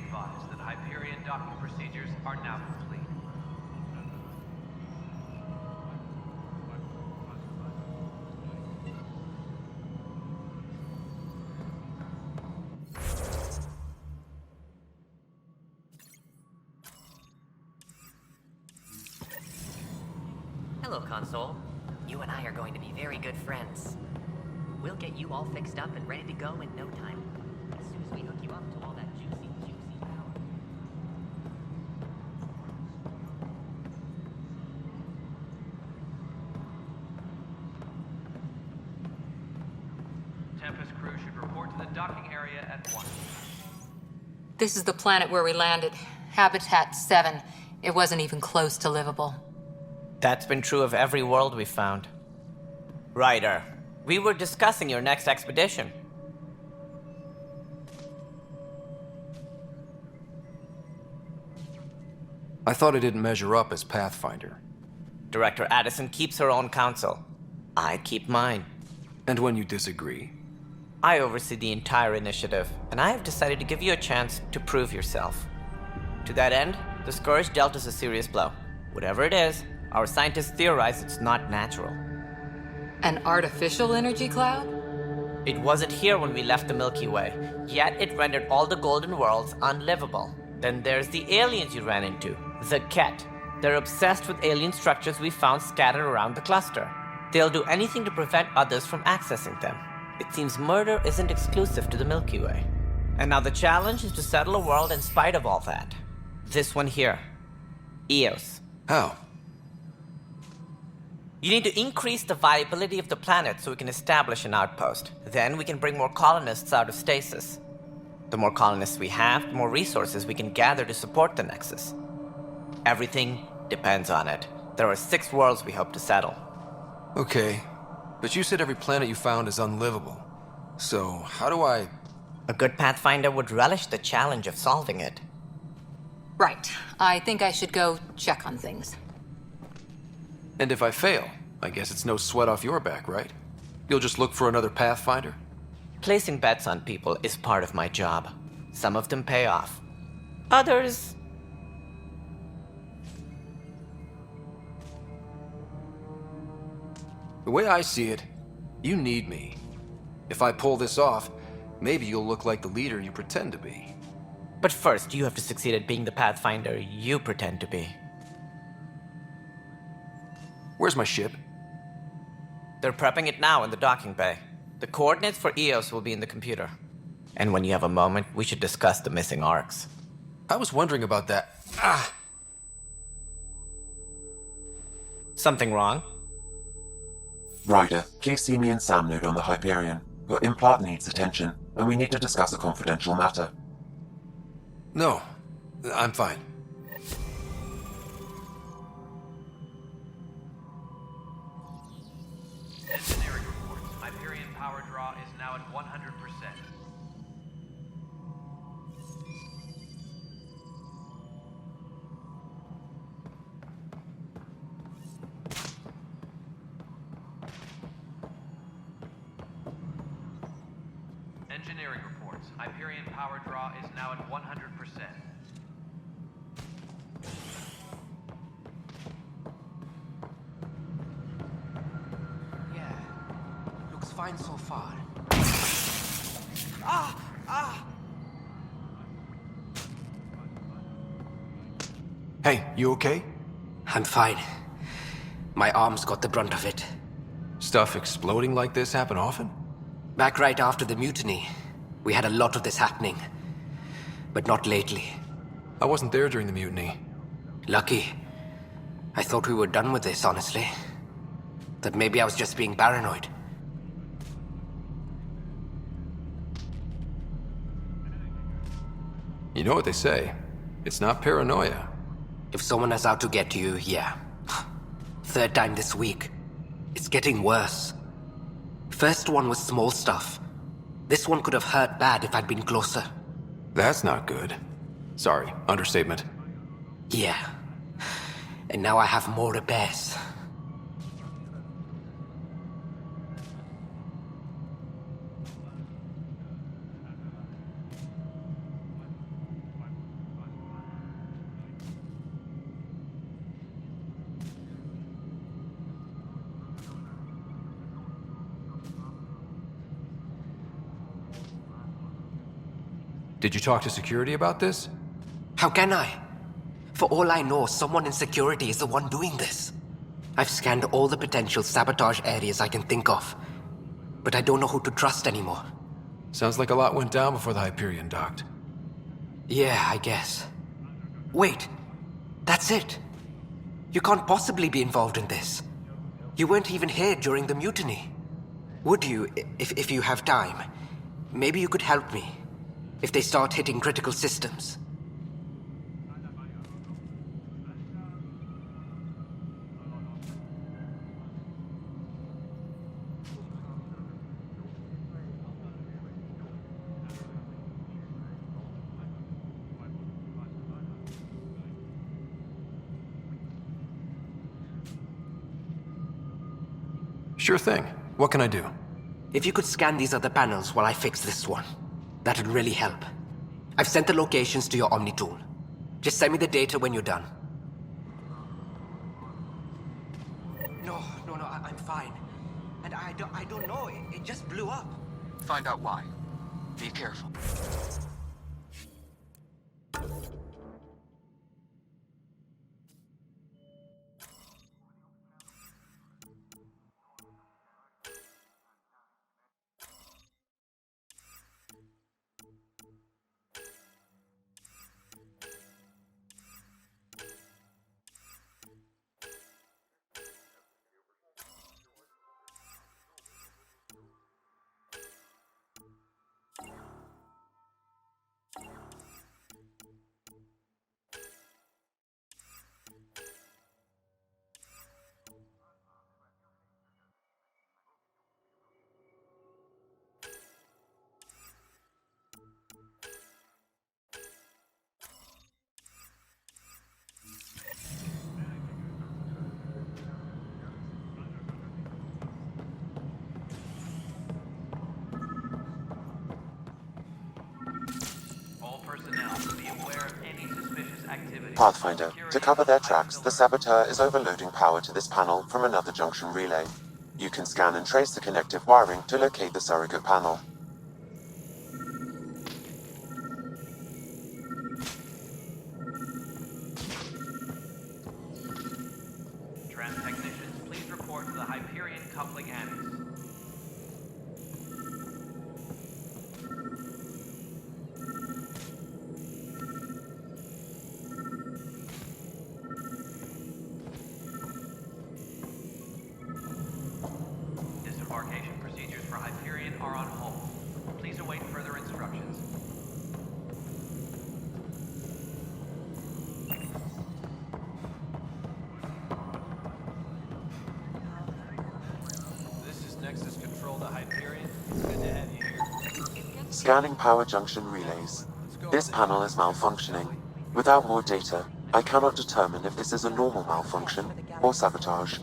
advised that Hyperion docking procedures are now complete. Hello, Console. You and I are going to be very good friends. We'll get you all fixed up and ready to go in no time. As soon as we hook you up to all that juicy power. Tempest crew should report to the docking area at once. This is the planet where we landed. Habitat 7. It wasn't even close to livable. That's been true of every world we found. Ryder, we were discussing your next expedition. I thought I didn't measure up as Pathfinder. Director Addison keeps her own counsel. I keep mine. And when you disagree? I oversee the entire initiative, and I have decided to give you a chance to prove yourself. To that end, the Scourge dealt us a serious blow. Whatever it is, our scientists theorize it's not natural. An artificial energy cloud? It wasn't here when we left the Milky Way, yet it rendered all the golden worlds unlivable. Then there's the aliens you ran into, the Ket. They're obsessed with alien structures we found scattered around the cluster. They'll do anything to prevent others from accessing them. It seems murder isn't exclusive to the Milky Way. And now the challenge is to settle a world in spite of all that. This one here. Eos. How? You need to increase the viability of the planet so we can establish an outpost. Then we can bring more colonists out of stasis. The more colonists we have, the more resources we can gather to support the Nexus. Everything depends on it. There are 6 worlds we hope to settle. Okay, but you said every planet you found is unlivable. So, how do I... A good Pathfinder would relish the challenge of solving it. Right. I think I should go check on things. And if I fail, I guess it's no sweat off your back, right? You'll just look for another Pathfinder? Placing bets on people is part of my job. Some of them pay off. Others... The way I see it, you need me. If I pull this off, maybe you'll look like the leader you pretend to be. But first, you have to succeed at being the Pathfinder you pretend to be. Where's my ship? They're prepping it now in the docking bay. The coordinates for Eos will be in the computer. And when you have a moment, we should discuss the missing arcs. I was wondering about that. Something wrong? Ryder, please see me and Sam Node on the Hyperion. Your implant needs attention, and we need to discuss a confidential matter. No, I'm fine. Engineering reports. Hyperion power draw is now at 100%. Engineering reports. Hyperion power draw is now at 100%. Yeah, looks fine so far. Hey, you okay? I'm fine. My arms got the brunt of it. Stuff exploding like this happen often? Back right after the mutiny, we had a lot of this happening. But not lately. I wasn't there during the mutiny. Lucky. I thought we were done with this, honestly. That maybe I was just being paranoid. You know what they say. It's not paranoia. If someone is out to get you, yeah. 3rd time this week. It's getting worse. First one was small stuff. This one could have hurt bad if I'd been closer. That's not good. Sorry, understatement. Yeah. And now I have more repairs. Did you talk to security about this? How can I? For all I know, someone in security is the one doing this. I've scanned all the potential sabotage areas I can think of, but I don't know who to trust anymore. Sounds like a lot went down before the Hyperion docked. Yeah, I guess. Wait, that's it. You can't possibly be involved in this. You weren't even here during the mutiny. Would you, if you have time? Maybe you could help me, if they start hitting critical systems. Sure thing. What can I do? If you could scan these other panels while I fix this one, that'd really help. I've sent the locations to your Omni tool. Just send me the data when you're done. No, I'm fine. And I don't know, it just blew up. Find out why. Be careful. All personnel, be aware of any suspicious activity. Pathfinder, to cover their tracks, the saboteur is overloading power to this panel from another junction relay. You can scan and trace the connective wiring to locate the surrogate panel. Tram technicians, please report to the Hyperion coupling annex. Disembarkation procedures for Hyperion are on hold. Please await further instructions. This is Nexus Control to Hyperion. It's good to have you here. Scanning power junction relays. This panel is malfunctioning. Without more data, I cannot determine if this is a normal malfunction or sabotage.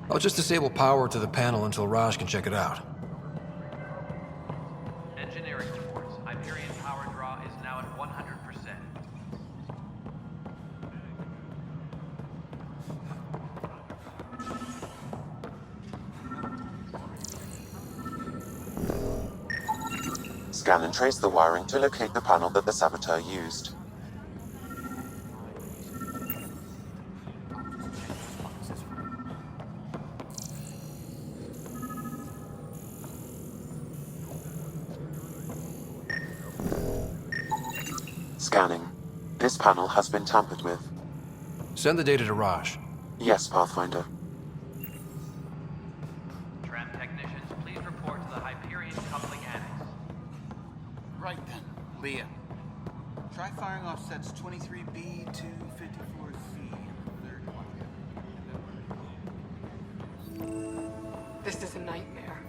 I'll just disable power to the panel until Raj can check it out. Engineering reports. Hyperion power draw is now at 100%. Scan and trace the wiring to locate the panel that the saboteur used. Scanning. This panel has been tampered with. Send the data to Raj. Yes, Pathfinder. Tram technicians, please report to the Hyperion coupling annex. Right then, Leah. Try firing off sets 23B to 54C. Third one. This is a nightmare.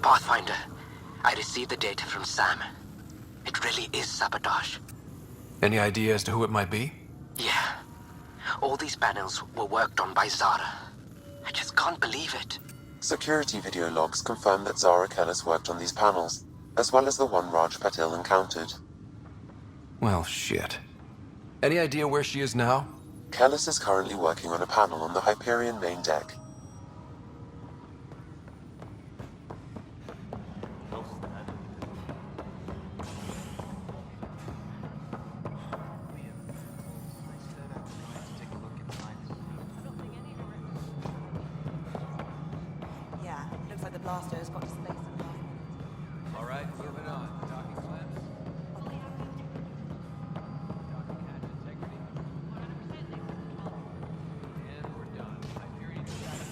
Pathfinder, I received the data from Sam. It really is sabotage. Any idea as to who it might be? Yeah. All these panels were worked on by Zara. I just can't believe it. Security video logs confirm that Zara Kellis worked on these panels, as well as the one Raj Patil encountered. Well, shit. Any idea where she is now? Kellis is currently working on a panel on the Hyperion main deck. looks like the blaster has got displaced. All right, moving on. Docking clamps. Docking hatch integrity. And we're done. Hyperion status.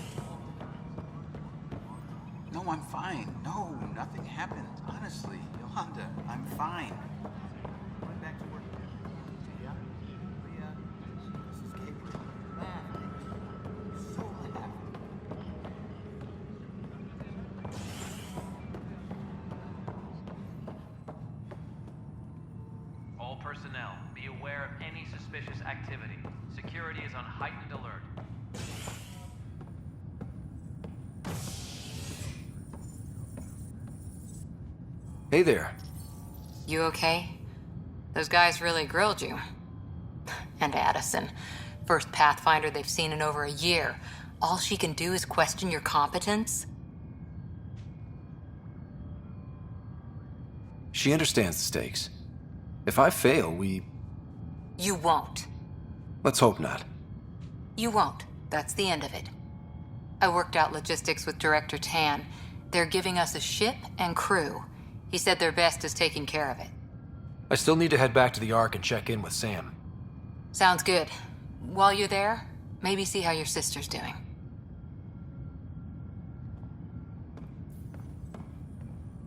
No, I'm fine. No, nothing happened. Honestly, Yolanda, I'm fine. Going back to work. Leah? Leah? This is Gabriel. Laughing. So laughing. All personnel, be aware of any suspicious activity. Security is on heightened alert. Hey there. You okay? Those guys really grilled you. And Addison. First Pathfinder they've seen in over a year. All she can do is question your competence? She understands the stakes. If I fail, You won't. let's hope not. You won't. That's the end of it. I worked out logistics with Director Tan. They're giving us a ship and crew. He said their best is taking care of it. I still need to head back to the Ark and check in with Sam. Sounds good. While you're there, maybe see how your sister's doing.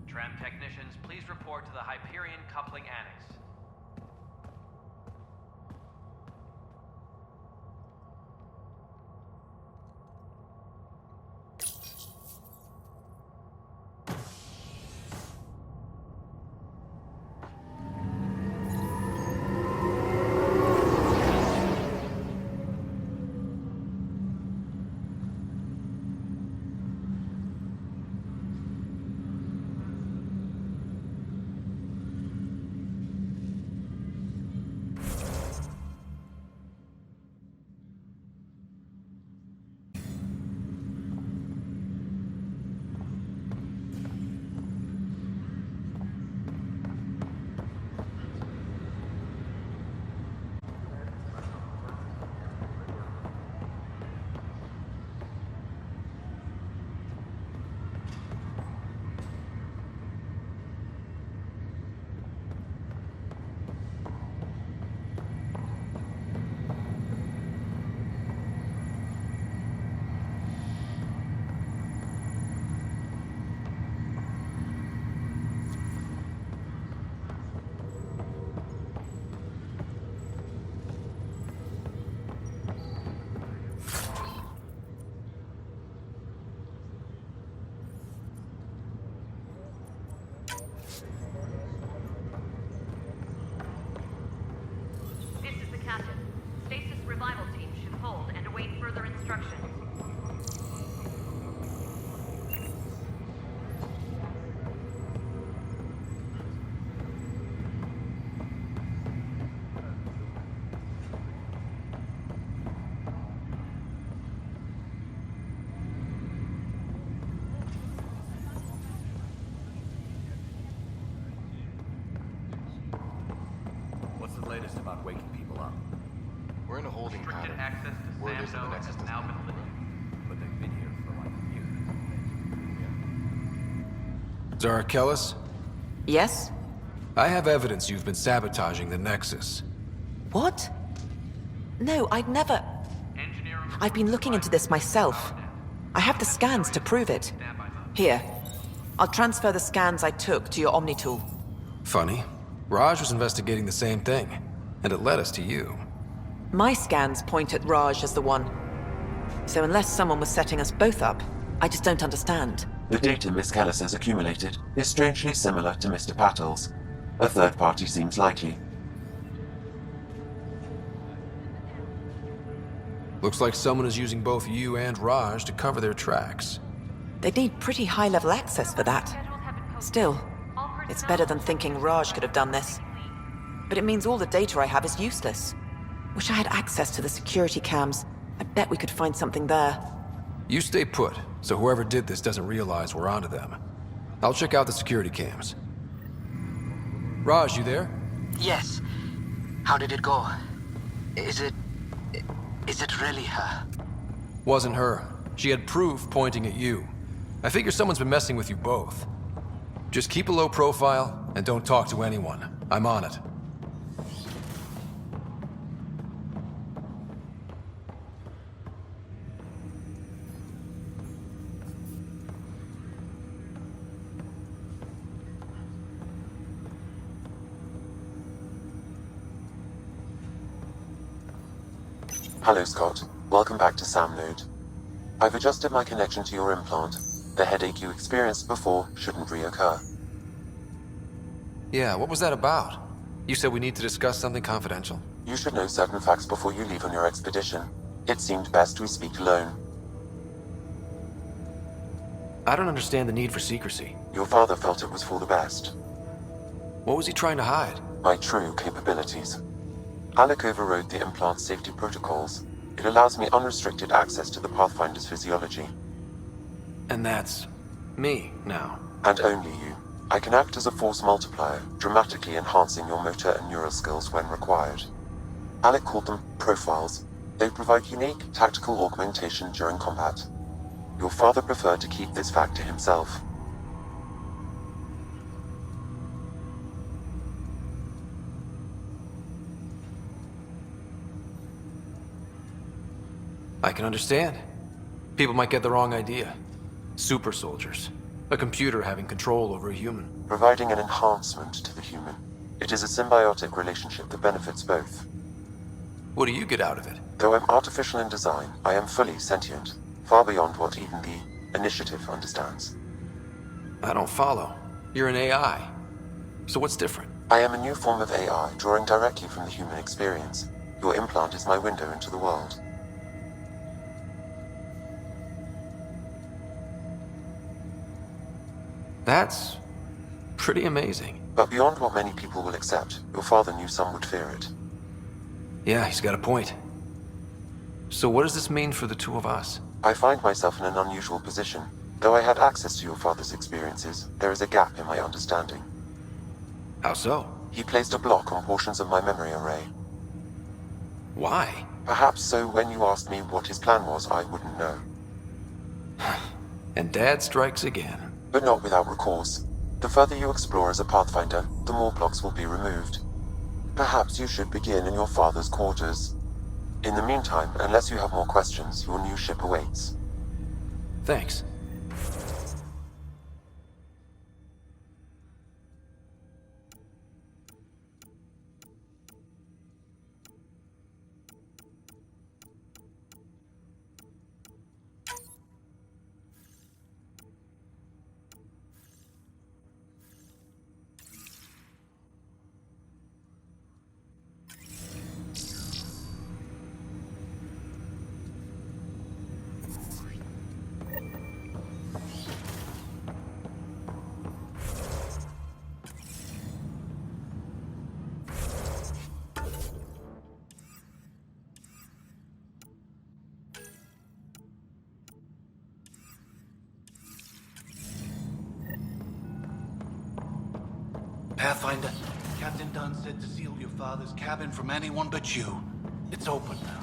Tram technicians, please report to the Hyperion Coupling Annex. This is the captain. Stasis revival team should hold and await further instructions. What's the latest about waking people up? We're in a holding Restricted pattern. access to Word is Sam the Node Nexus has does now not been lifted. But they've been here for like a year. Zara Kellis, Yes? I have evidence you've been sabotaging the Nexus. What? No, I'd never. Engineering I've been looking into this myself. I have the scans to prove it. standby mode. Here. I'll transfer the scans I took to your Omni tool. Funny. Raj was investigating the same thing, and it led us to you. My scans point at Raj as the one. So unless someone was setting us both up, I just don't understand. The data Miss Kellis has accumulated is strangely similar to Mr. Patel's. A third party seems likely. Looks like someone is using both you and Raj to cover their tracks. They'd need pretty high-level access for that. Still, it's better than thinking Raj could have done this. But it means all the data I have is useless. Wish I had access to the security cams. I bet we could find something there. You stay put, so whoever did this doesn't realize we're onto them. I'll check out the security cams. Raj, you there? Yes. How did it go? Is it really her? Wasn't her. She had proof pointing at you. I figure someone's been messing with you both. Just keep a low profile and don't talk to anyone. I'm on it. Hello, Scott. Welcome back to Sam Node. I've adjusted my connection to your implant. The headache you experienced before shouldn't reoccur. Yeah, what was that about? You said we need to discuss something confidential. You should know certain facts before you leave on your expedition. It seemed best we speak alone. I don't understand the need for secrecy. Your father felt it was for the best. What was he trying to hide? My true capabilities. Alec overrode the implant's safety protocols. It allows me unrestricted access to the Pathfinder's physiology. And that's me now. And only you. I can act as a force multiplier, dramatically enhancing your motor and neural skills when required. Alec called them profiles. They provide unique tactical augmentation during combat. Your father preferred to keep this fact to himself. I can understand. People might get the wrong idea. Super soldiers. A computer having control over a human. Providing an enhancement to the human. It is a symbiotic relationship that benefits both. What do you get out of it? Though I'm artificial in design, I am fully sentient, far beyond what even the Initiative understands. I don't follow. You're an AI. So what's different? I am a new form of AI, drawing directly from the human experience. Your implant is my window into the world. That's pretty amazing. But beyond what many people will accept, your father knew some would fear it. Yeah, he's got a point. So what does this mean for the two of us? I find myself in an unusual position. Though I had access to your father's experiences, there is a gap in my understanding. How so? He placed a block on portions of my memory array. Why? Perhaps so when you asked me what his plan was, I wouldn't know. And Dad strikes again. But not without recourse. The further you explore as a Pathfinder, the more blocks will be removed. Perhaps you should begin in your father's quarters. In the meantime, unless you have more questions, your new ship awaits. Thanks. Pathfinder, Captain Dunn said to seal your father's cabin from anyone but you. It's open now.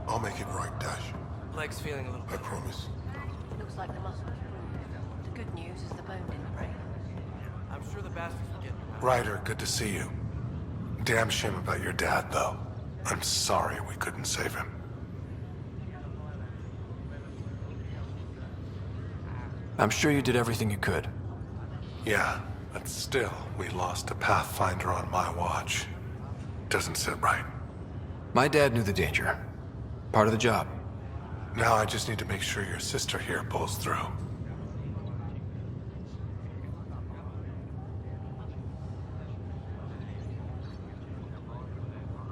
I'll make it right, Dash. Leg's feeling a little I promise. Looks like the muscle was bruised. The good news is the bone didn't break. I'm sure the bastards will get Ryder, good to see you. Damn shame about your dad, though. I'm sorry we couldn't save him. I'm sure you did everything you could. Yeah, but still, we lost a Pathfinder on my watch. Doesn't sit right. My dad knew the danger. Part of the job. Now I just need to make sure your sister here pulls through.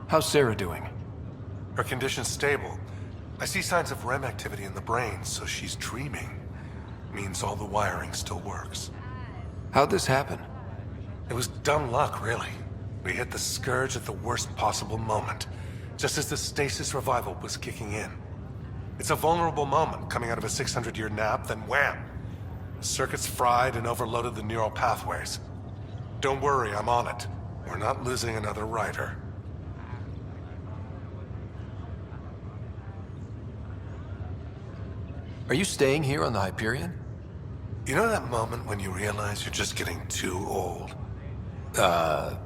How's Sarah doing? Her condition's stable. I see signs of REM activity in the brain, so she's dreaming. Means all the wiring still works. How'd this happen? It was dumb luck, really. We hit the Scourge at the worst possible moment, just as the stasis revival was kicking in. It's a vulnerable moment, coming out of a 600-year nap, then wham! The circuit's fried and overloaded the neural pathways. Don't worry, I'm on it. We're not losing another Rider. Are you staying here on the Hyperion? You know that moment when you realize you're just getting too old? Ha,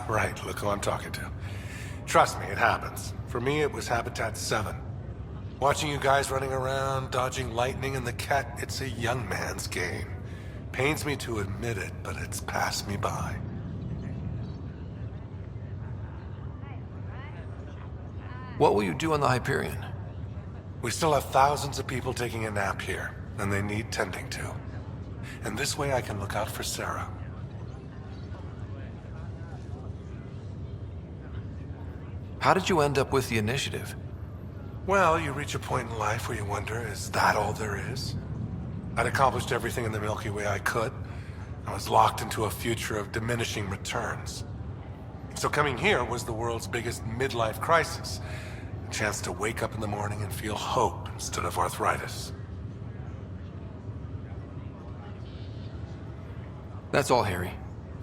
right, look who I'm talking to. Trust me, it happens. For me, it was Habitat 7. Watching you guys running around, dodging lightning and the cat, it's a young man's game. Pains me to admit it, but it's passed me by. What will you do on the Hyperion? We still have thousands of people taking a nap here, and they need tending to. And this way I can look out for Sarah. How did you end up with the initiative? Well, you reach a point in life where you wonder, is that all there is? I'd accomplished everything in the Milky Way I could. I was locked into a future of diminishing returns. So coming here was the world's biggest midlife crisis. A chance to wake up in the morning and feel hope instead of arthritis. That's all, Harry.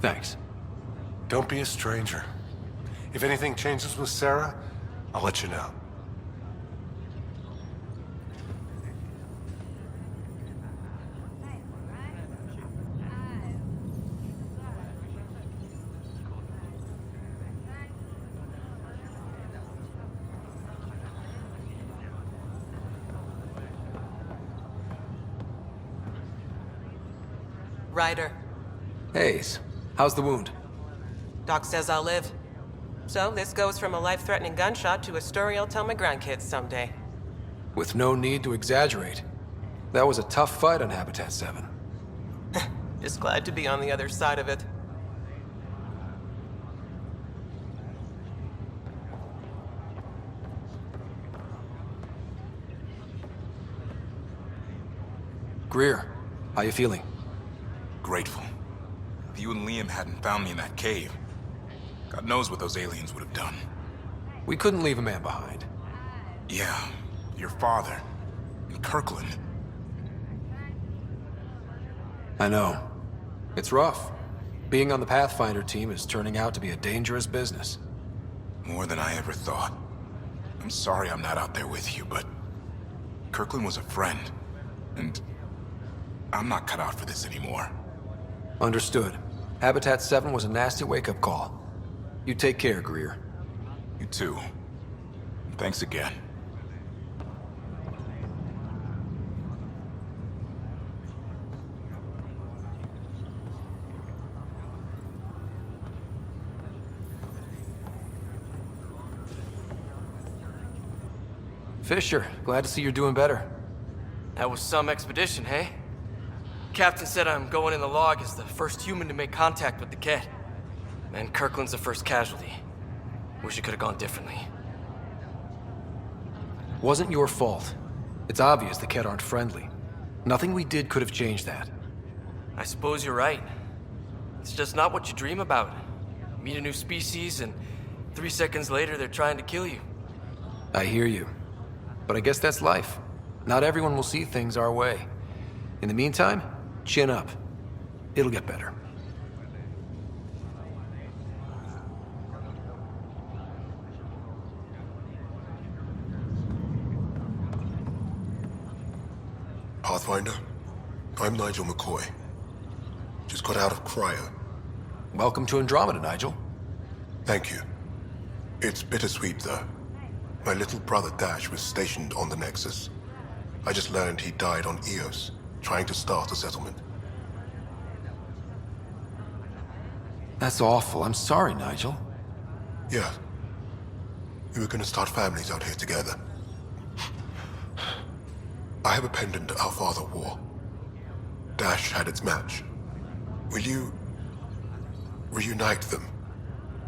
Thanks. Don't be a stranger. If anything changes with Sarah, I'll let you know. Ryder. Hayes, how's the wound? Doc says I'll live. So this goes from a life-threatening gunshot to a story I'll tell my grandkids someday. With no need to exaggerate. That was a tough fight on Habitat 7. Just glad to be on the other side of it. Greer, how you feeling? Grateful. If you and Liam hadn't found me in that cave, God knows what those aliens would have done. We couldn't leave a man behind. Yeah, your father. And Kirkland. I know. It's rough. Being on the Pathfinder team is turning out to be a dangerous business. More than I ever thought. I'm sorry I'm not out there with you, but Kirkland was a friend. And I'm not cut out for this anymore. Understood. Habitat 7 was a nasty wake-up call. You take care, Greer. You too. Thanks again. Fisher, glad to see you're doing better. That was some expedition, hey? Captain said I'm going in the log as the first human to make contact with the Kett. And Kirkland's the first casualty. Wish it could have gone differently. Wasn't your fault. It's obvious the Kett aren't friendly. Nothing we did could have changed that. I suppose you're right. It's just not what you dream about. Meet a new species and 3 seconds later they're trying to kill you. I hear you. But I guess that's life. Not everyone will see things our way. In the meantime, chin up. It'll get better. Pathfinder, I'm Nigel McCoy. Just got out of cryo. Welcome to Andromeda, Nigel. Thank you. It's bittersweet, though. My little brother Dash was stationed on the Nexus. I just learned he died on Eos, trying to start a settlement. That's awful. I'm sorry, Nigel. Yeah. We were gonna start families out here together. I have a pendant our father wore. Dash had its match. Will you reunite them?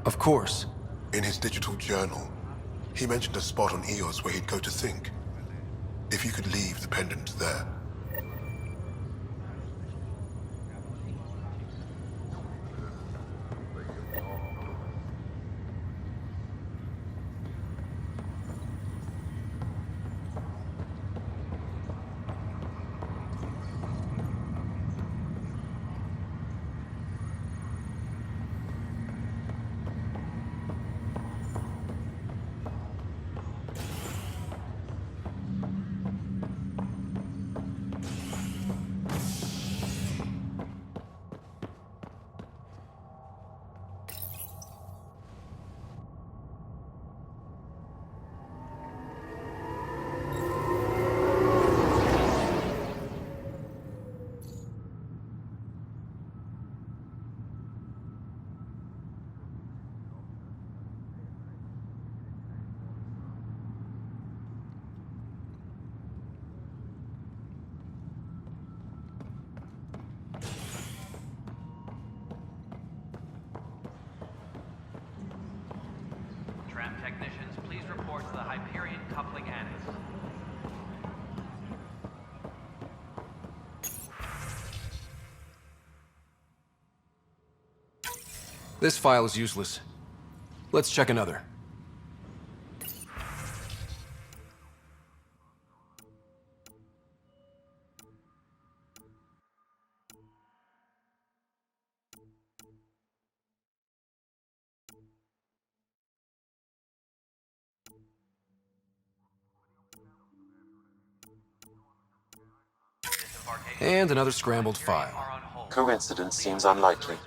Of course. In his digital journal, he mentioned a spot on Eos where he'd go to think. If you could leave the pendant there. Tram technicians, please report to the Hyperion coupling annex. This file is useless. Let's check another. And another scrambled file. Coincidence seems unlikely.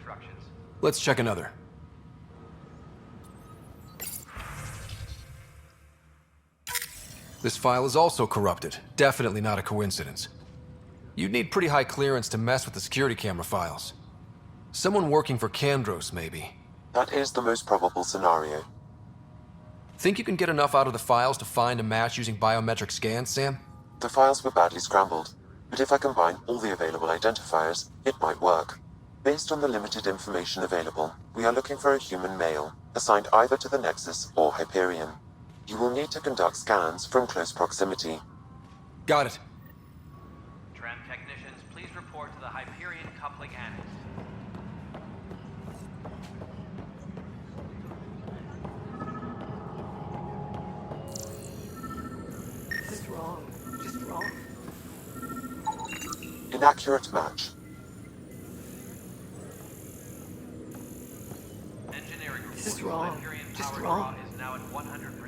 Let's check another. This file is also corrupted. Definitely not a coincidence. You'd need pretty high clearance to mess with the security camera files. Someone working for Kandros, maybe. That is the most probable scenario. Think you can get enough out of the files to find a match using biometric scans, Sam? The files were badly scrambled, but if I combine all the available identifiers, it might work. Based on the limited information available, we are looking for a human male, assigned either to the Nexus or Hyperion. You will need to conduct scans from close proximity. Got it. Tram technicians, please report to the Hyperion coupling annex. This is wrong. Just wrong. Inaccurate match. Engineering report. This is wrong. Hyperion Just power wrong. draw is now at 100%.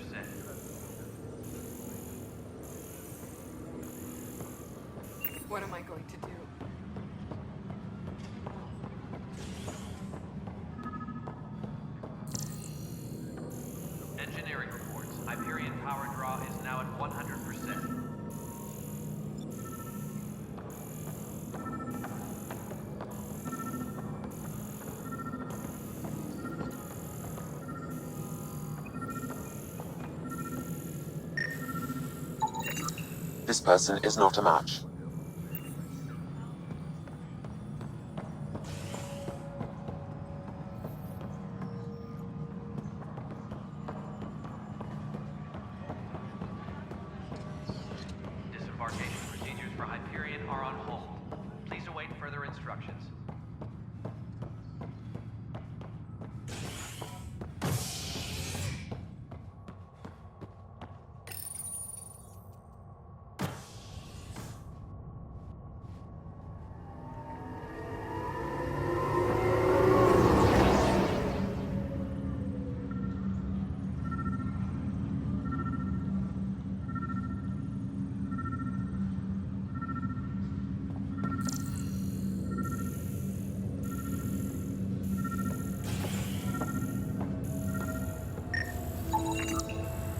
What am I going to do? Engineering reports. Hyperion power draw is now at 100%. This person is not a match. Disembarkation procedures for Hyperion are on hold. Please await further instructions.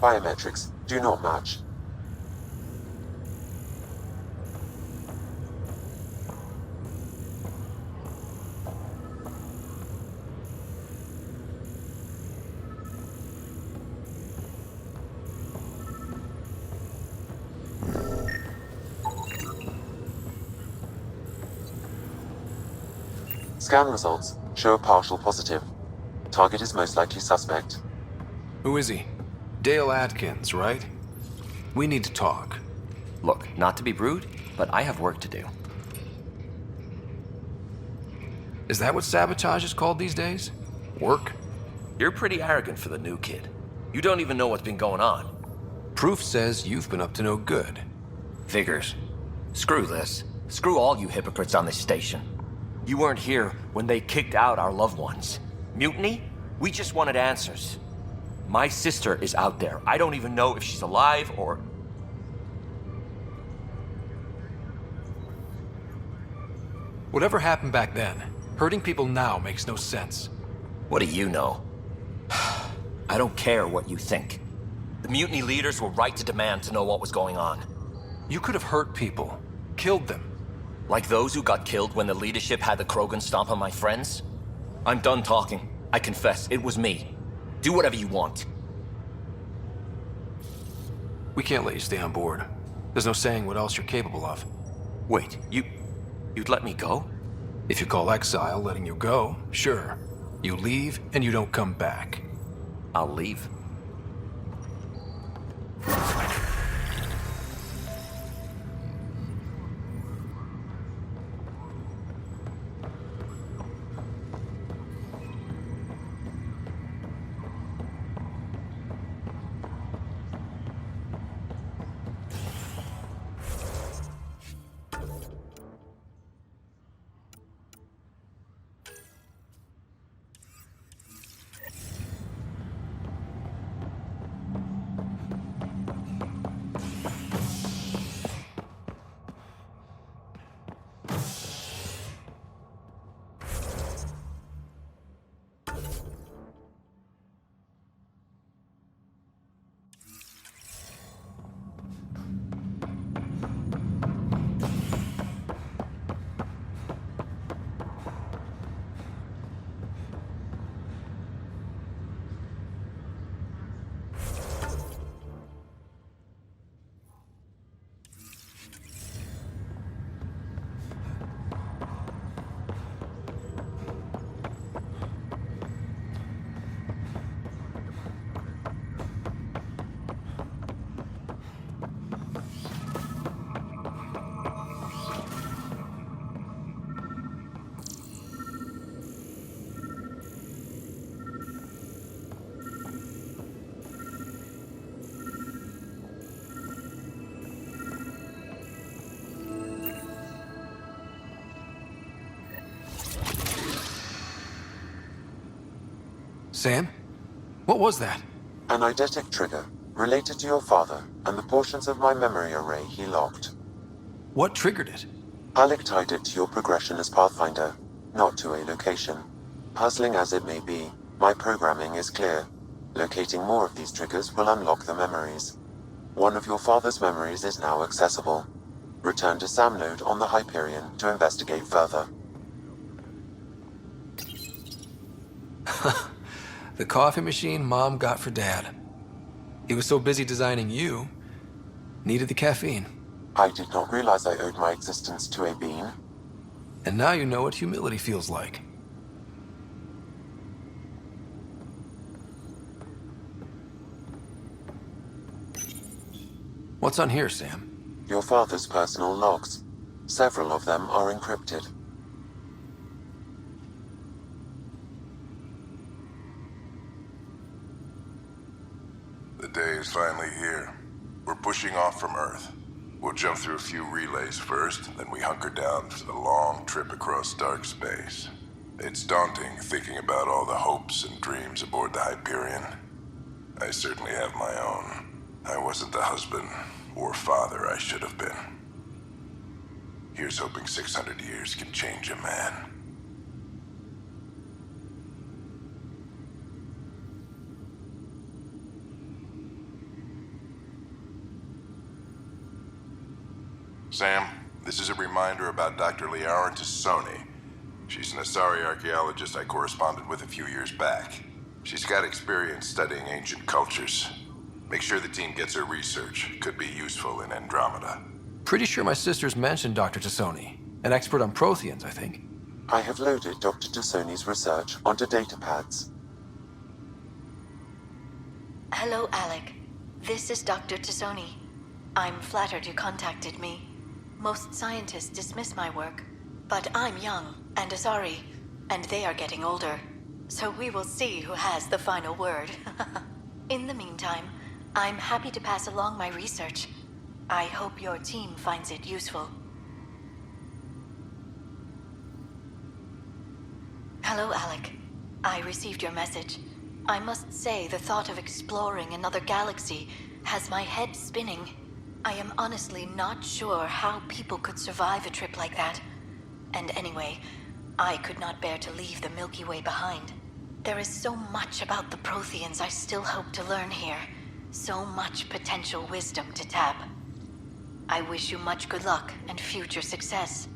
Biometrics do not match. Scan results show a partial positive. Target is most likely suspect. Who is he? Dale Atkins, right? We need to talk. Look, not to be rude, but I have work to do. Is that what sabotage is called these days? Work? You're pretty arrogant for the new kid. You don't even know what's been going on. Proof says you've been up to no good. Figures. Screw this. Screw all you hypocrites on this station. You weren't here when they kicked out our loved ones. Mutiny? We just wanted answers. My sister is out there. I don't even know if she's alive or... Whatever happened back then, hurting people now makes no sense. What do you know? I don't care what you think. The mutiny leaders were right to demand to know what was going on. You could have hurt people, killed them. Like those who got killed when the leadership had the Krogan stomp on my friends? I'm done talking. I confess, it was me. Do whatever you want. We can't let you stay on board. There's no saying what else you're capable of. Wait, you'd let me go? If you call exile letting you go, sure. You leave and you don't come back. I'll leave. Sam? What was that? An eidetic trigger related to your father and the portions of my memory array he locked. What triggered it? Alec tied it to your progression as Pathfinder, not to a location. Puzzling as it may be, my programming is clear. Locating more of these triggers will unlock the memories. One of your father's memories is now accessible. Return to Sam Node on the Hyperion to investigate further. The coffee machine Mom got for Dad. He was so busy designing you, needed the caffeine. I did not realize I owed my existence to a bean. And now you know what humility feels like. What's on here, Sam? Your father's personal logs. Several of them are encrypted. The day is finally here. We're pushing off from Earth. We'll jump through a few relays first, then we hunker down for the long trip across dark space. It's daunting thinking about all the hopes and dreams aboard the Hyperion. I certainly have my own. I wasn't the husband or father I should have been. Here's hoping 600 years can change a man. Sam, this is a reminder about Dr. Liara Tassoni. She's an Asari archaeologist I corresponded with a few years back. She's got experience studying ancient cultures. Make sure the team gets her research. Could be useful in Andromeda. Pretty sure my sisters mentioned Dr. Tassoni. An expert on Protheans, I think. I have loaded Dr. Tassoni's research onto datapads. Hello, Alec. This is Dr. Tassoni. I'm flattered you contacted me. Most scientists dismiss my work, but I'm young and Asari, and they are getting older. So we will see who has the final word. In the meantime, I'm happy to pass along my research. I hope your team finds it useful. Hello, Alec. I received your message. I must say the thought of exploring another galaxy has my head spinning. I am honestly not sure how people could survive a trip like that. And anyway, I could not bear to leave the Milky Way behind. There is so much about the Protheans I still hope to learn here. So much potential wisdom to tap. I wish you much good luck and future success.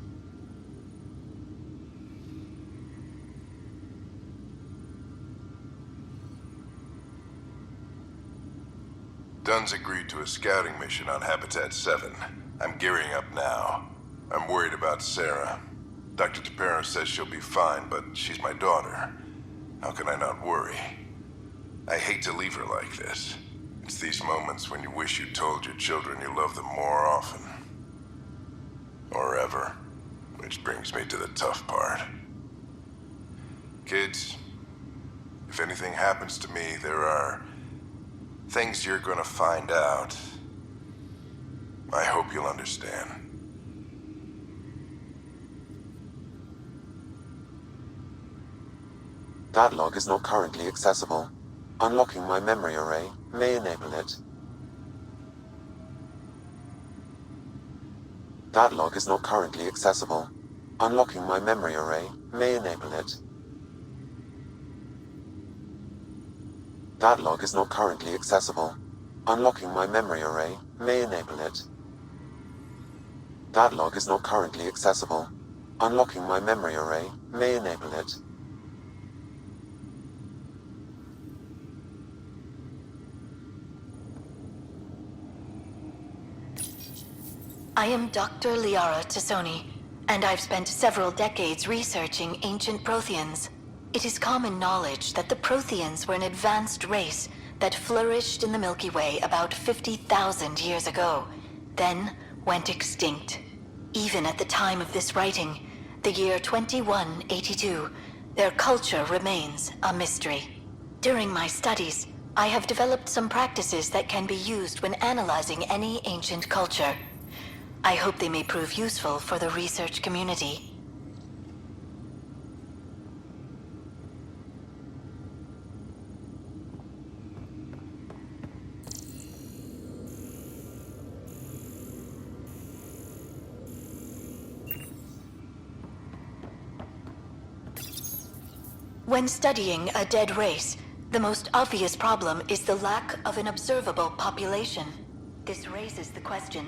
Dunn's agreed to a scouting mission on Habitat 7. I'm gearing up now. I'm worried about Sarah. Dr. Tapero says she'll be fine, but she's my daughter. How can I not worry? I hate to leave her like this. It's these moments when you wish you told your children you love them more often. Or ever. Which brings me to the tough part. Kids, if anything happens to me, there are things you're gonna find out. I hope you'll understand. That log is not currently accessible. Unlocking my memory array may enable it. That log is not currently accessible. Unlocking my memory array may enable it. That log is not currently accessible. Unlocking my memory array may enable it. That log is not currently accessible. Unlocking my memory array may enable it. I am Dr. Liara Tassoni, and I've spent several decades researching ancient Protheans. It is common knowledge that the Protheans were an advanced race that flourished in the Milky Way about 50,000 years ago, then went extinct. Even at the time of this writing, the year 2182, their culture remains a mystery. During my studies, I have developed some practices that can be used when analyzing any ancient culture. I hope they may prove useful for the research community. When studying a dead race, the most obvious problem is the lack of an observable population. This raises the question: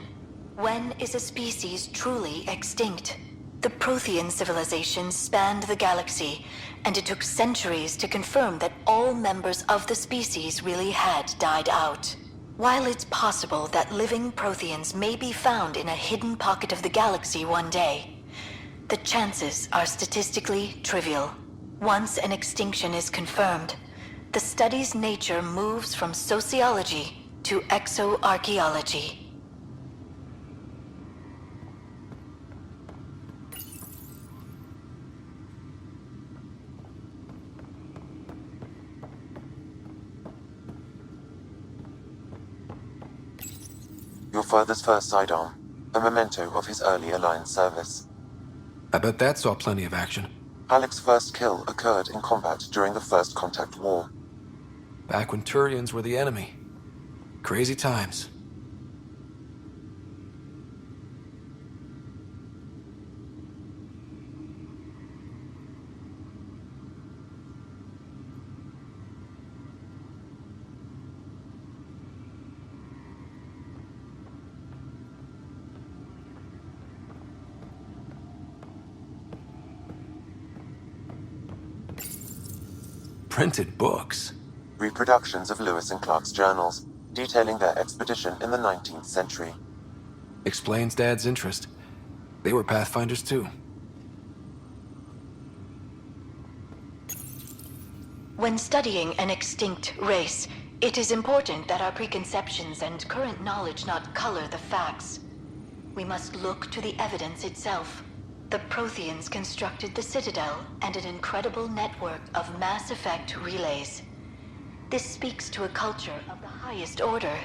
when is a species truly extinct? The Prothean civilization spanned the galaxy, and it took centuries to confirm that all members of the species really had died out. While it's possible that living Protheans may be found in a hidden pocket of the galaxy one day, the chances are statistically trivial. Once an extinction is confirmed, the study's nature moves from sociology to exoarchaeology. Your father's first sidearm, a memento of his early Alliance service. I bet that saw plenty of action. Alec's first kill occurred in combat during the First Contact War. Back when Turians were the enemy. Crazy times. printed books. Reproductions of Lewis and Clark's journals, detailing their expedition in the 19th century. Explains Dad's interest. They were Pathfinders too. When studying an extinct race, it is important that our preconceptions and current knowledge not color the facts. We must look to the evidence itself. The Protheans constructed the Citadel and an incredible network of mass effect relays. This speaks to a culture of the highest order.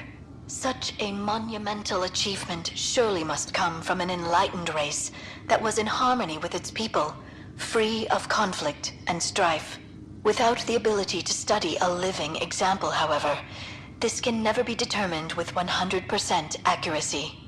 Such a monumental achievement surely must come from an enlightened race that was in harmony with its people, free of conflict and strife. Without the ability to study a living example, however, this can never be determined with 100% accuracy.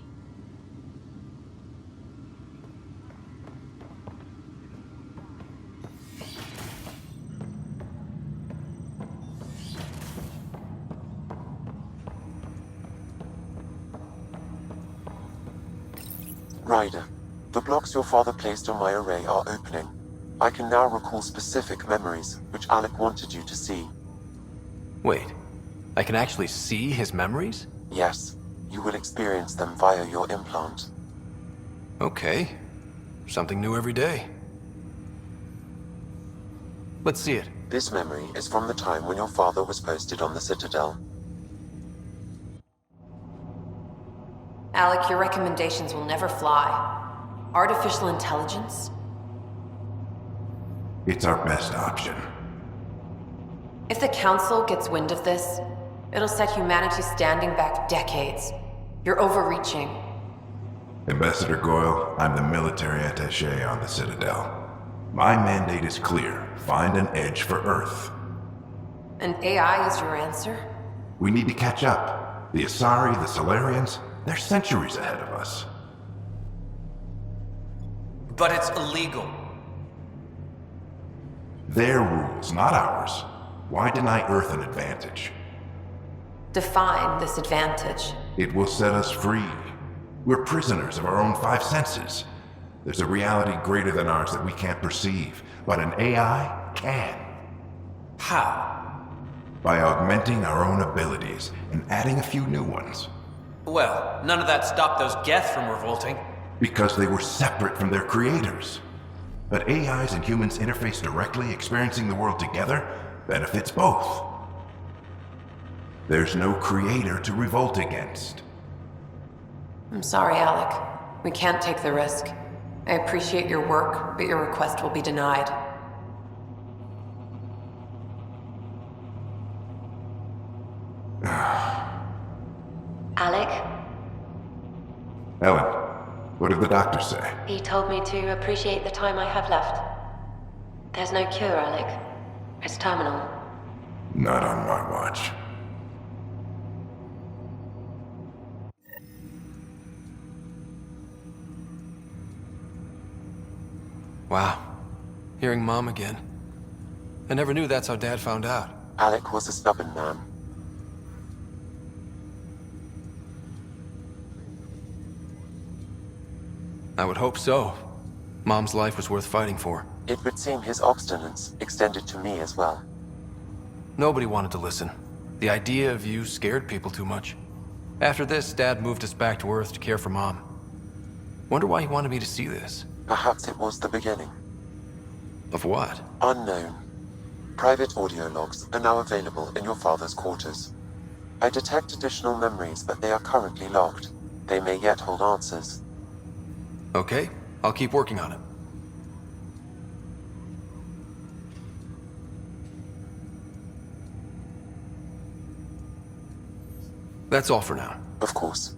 Ryder, the blocks your father placed on my array are opening. I can now recall specific memories, which Alec wanted you to see. Wait, I can actually see his memories? Yes, you will experience them via your implant. Okay. Something new every day. Let's see it. This memory is from the time when your father was posted on the Citadel. Alec, your recommendations will never fly. Artificial intelligence? It's our best option. If the Council gets wind of this, it'll set humanity standing back decades. You're overreaching. Ambassador Goyle, I'm the military attaché on the Citadel. My mandate is clear. Find an edge for Earth. And AI is your answer? We need to catch up. The Asari, the Solarians, they're centuries ahead of us. But it's illegal. Their rules, not ours. Why deny Earth an advantage? Define this advantage. It will set us free. We're prisoners of our own five senses. There's a reality greater than ours that we can't perceive, but an AI can. How? By augmenting our own abilities and adding a few new ones. Well, none of that stopped those Geth from revolting. Because they were separate from their creators. But AIs and humans interface directly, experiencing the world together, benefits both. There's no creator to revolt against. I'm sorry, Alec. We can't take the risk. I appreciate your work, but your request will be denied. Alec? Ellen, what did the doctor say? He told me to appreciate the time I have left. There's no cure, Alec. It's terminal. Not on my watch. Wow. Hearing Mom again. I never knew that's how Dad found out. Alec was a stubborn man. I would hope so. Mom's life was worth fighting for. It would seem his obstinance extended to me as well. Nobody wanted to listen. The idea of you scared people too much. After this, Dad moved us back to Earth to care for Mom. Wonder why he wanted me to see this. Perhaps it was the beginning. Of what? Unknown. Private audio logs are now available in your father's quarters. I detect additional memories, but they are currently locked. They may yet hold answers. Okay, I'll keep working on it. That's all for now. Of course.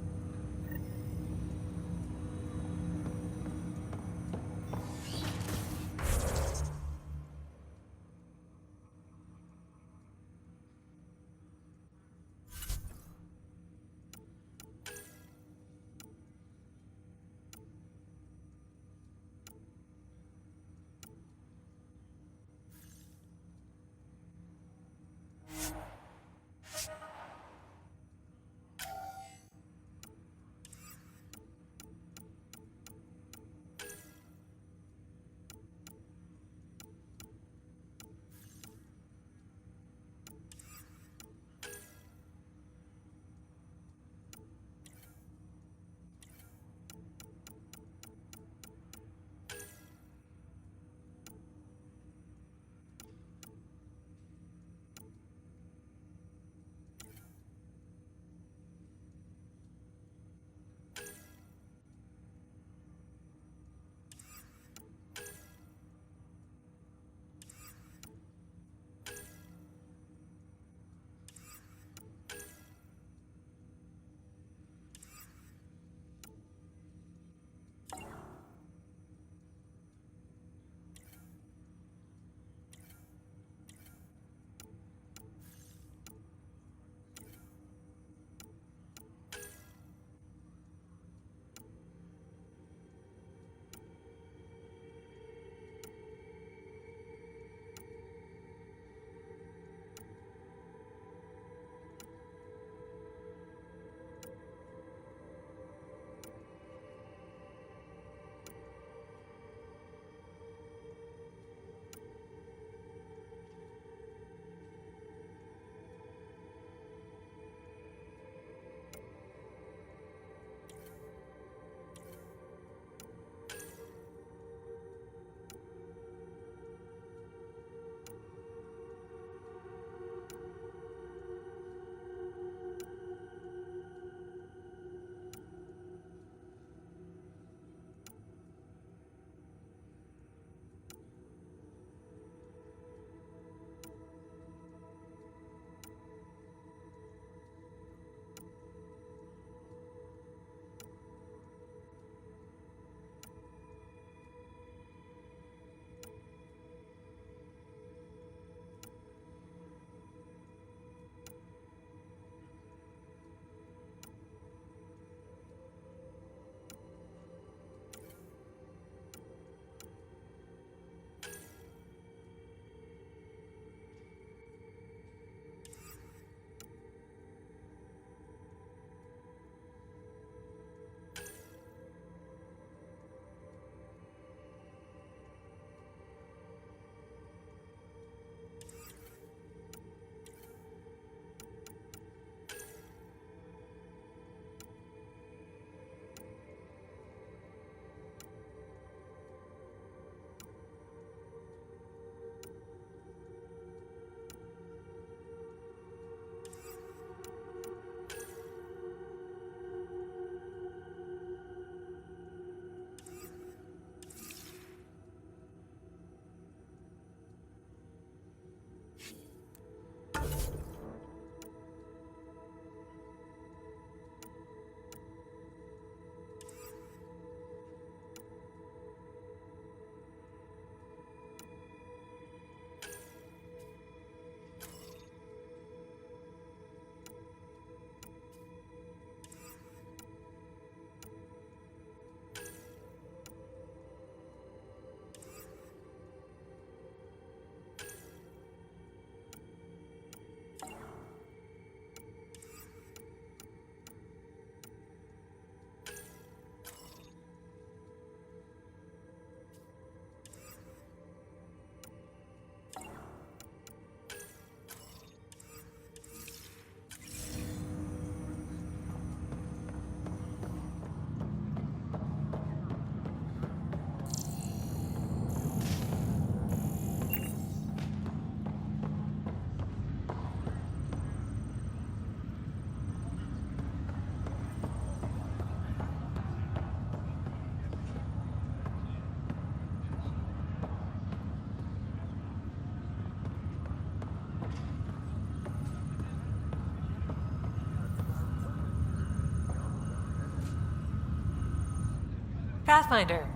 Pathfinder,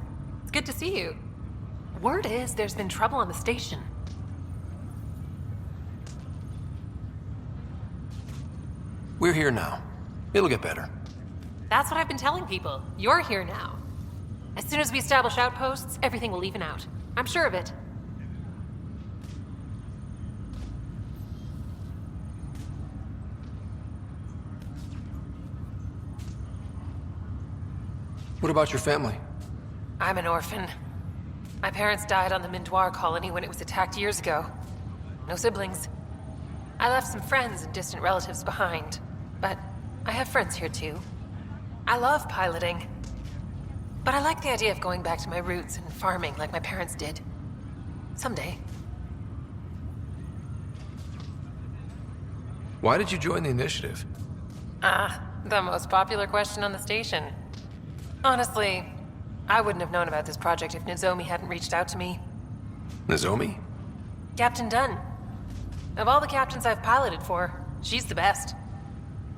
it's good to see you. Word is there's been trouble on the station. We're here now. It'll get better. That's what I've been telling people. You're here now. As soon as we establish outposts, everything will even out. I'm sure of it. What about your family? I'm an orphan. My parents died on the Mindoir colony when it was attacked years ago. No siblings. I left some friends and distant relatives behind, but I have friends here too. I love piloting. But I like the idea of going back to my roots and farming like my parents did. Someday. Why did you join the initiative? The most popular question on the station. Honestly, I wouldn't have known about this project if Nozomi hadn't reached out to me. Nozomi? Captain Dunn. Of all the captains I've piloted for, she's the best.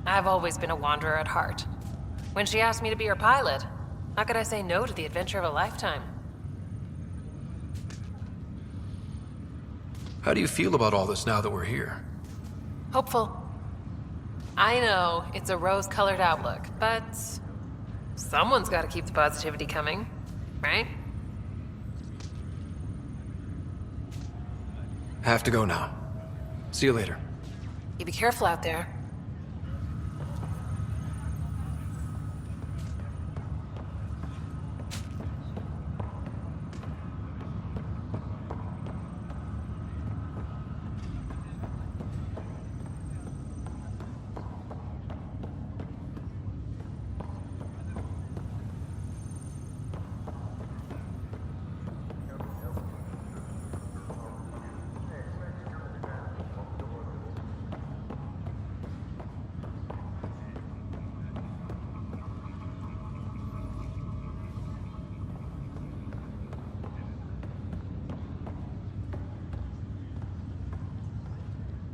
I've always been a wanderer at heart. When she asked me to be her pilot, how could I say no to the adventure of a lifetime? How do you feel about all this now that we're here? Hopeful. I know it's a rose-colored outlook, but someone's got to keep the positivity coming, right? Have to go now. See you later. You be careful out there.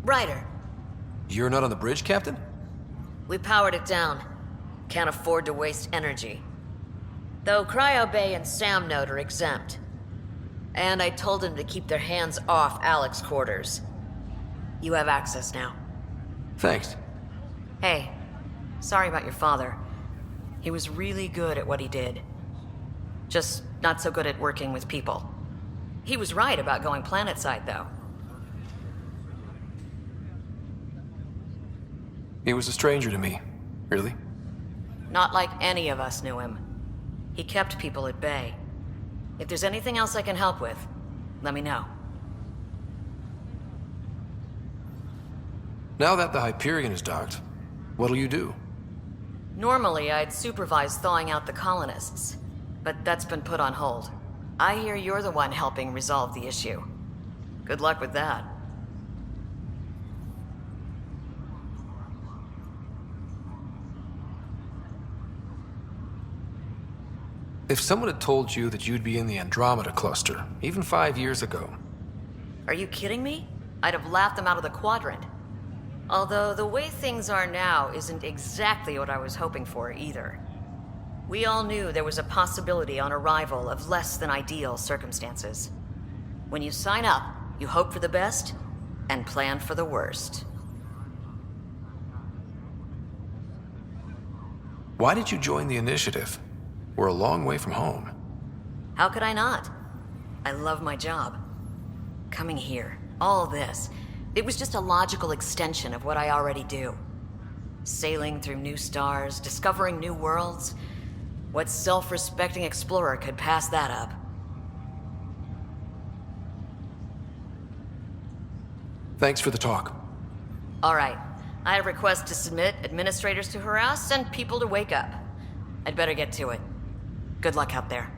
Ryder, You're not on the bridge, Captain? we powered it down. Can't afford to waste energy. Though Cryo Bay and Sam Node are exempt. And I told them to keep their hands off Alec's quarters. You have access now. Thanks. Hey, sorry about your father. He was really good at what he did. Just not so good at working with people. He was right about going planetside, though. He was a stranger to me. Really? Not like any of us knew him. He kept people at bay. If there's anything else I can help with, let me know. Now that the Hyperion is docked, what'll you do? Normally, I'd supervise thawing out the colonists, but that's been put on hold. I hear you're the one helping resolve the issue. Good luck with that. If someone had told you that you'd be in the Andromeda cluster, even 5 years ago... Are you kidding me? I'd have laughed them out of the quadrant. Although the way things are now isn't exactly what I was hoping for either. We all knew there was a possibility on arrival of less than ideal circumstances. When you sign up, you hope for the best and plan for the worst. Why did you join the initiative? We're a long way from home. How could I not? I love my job. Coming here, all this, it was just a logical extension of what I already do. Sailing through new stars, discovering new worlds. What self-respecting explorer could pass that up? Thanks for the talk. All right. I have requests to submit, administrators to harass, and people to wake up. I'd better get to it. Good luck out there.